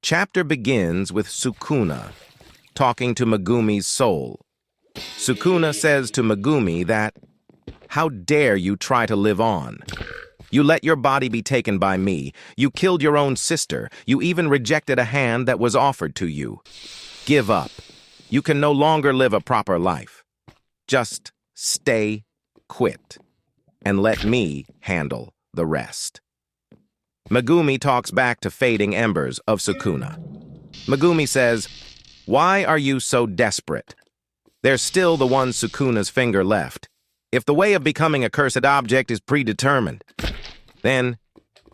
Chapter begins with Sukuna talking to Megumi's soul. Sukuna says to Megumi that, "How dare you try to live on? You let your body be taken by me. You killed your own sister. You even rejected a hand that was offered to you. Give up. You can no longer live a proper life. Just stay, quit, and let me handle the rest." Megumi talks back to fading embers of Sukuna. Megumi says, "Why are you so desperate? There's still the one Sukuna's finger left. If the way of becoming a cursed object is predetermined, then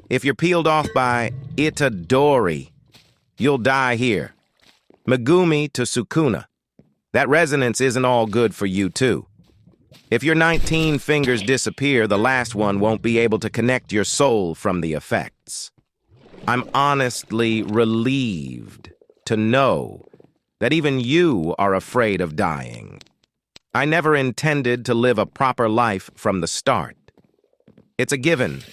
if you're peeled off by Itadori, you'll die here." Megumi to Sukuna, "That resonance isn't all good for you too. If your 19 fingers disappear, the last one won't be able to connect your soul from the effects. I'm honestly relieved to know that even you are afraid of dying. I never intended to live a proper life from the start. It's a given,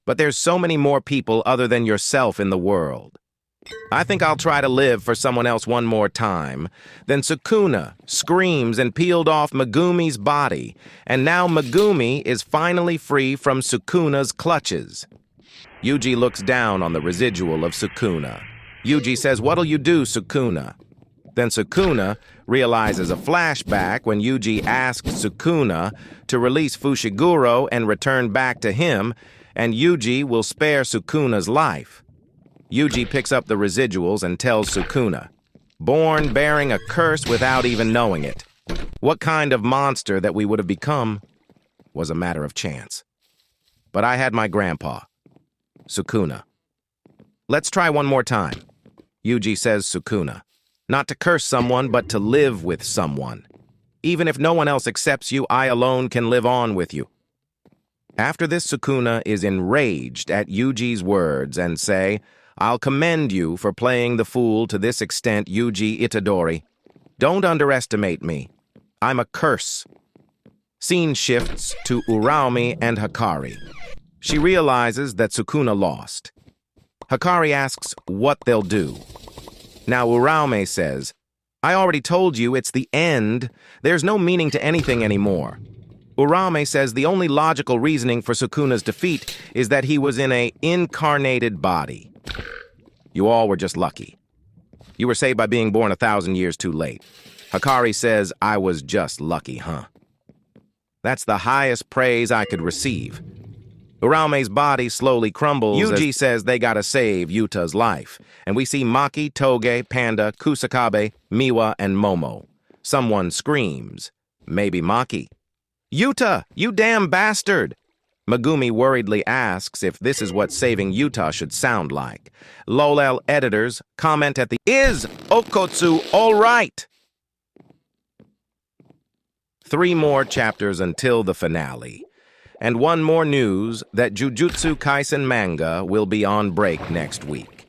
but there's so many more people other than yourself in the world. I think I'll try to live for someone else one more time." Then Sukuna screams and peeled off Megumi's body, and now Megumi is finally free from Sukuna's clutches. Yuji looks down on the residual of Sukuna. Yuji says, "What'll you do, Sukuna?" Then Sukuna realizes a flashback when Yuji asks Sukuna to release Fushiguro and return back to him, and Yuji will spare Sukuna's life. Yuji picks up the residuals and tells Sukuna, "Born bearing a curse without even knowing it. What kind of monster that we would have become was a matter of chance. But I had my grandpa, Sukuna. Let's try one more time." Yuji says Sukuna, "Not to curse someone, but to live with someone. Even if no one else accepts you, I alone can live on with you." After this, Sukuna is enraged at Yuji's words and say, "I'll commend you for playing the fool to this extent, Yuji Itadori. Don't underestimate me. I'm a curse." Scene shifts to Uraume and Hikari. She realizes that Sukuna lost. Hikari asks what they'll do. Now Uraume says, "I already told you it's the end. There's no meaning to anything anymore." Uraume says the only logical reasoning for Sukuna's defeat is that he was in an incarnated body. "You all were just lucky. You were saved by being born 1,000 years too late." Hikari says, "I was just lucky, huh? That's the highest praise I could receive." Uraume's body slowly crumbles. Yuji says they gotta save Yuta's life, and we see Maki, Toge, Panda, Kusakabe, Miwa, and Momo. Someone screams, maybe Maki. "Yuta, you damn bastard!" Megumi worriedly asks if this is what saving Yuta should sound like. LOL editors comment at the "Is Okotsu all right?" 3 more chapters until the finale. And one more news that Jujutsu Kaisen manga will be on break next week.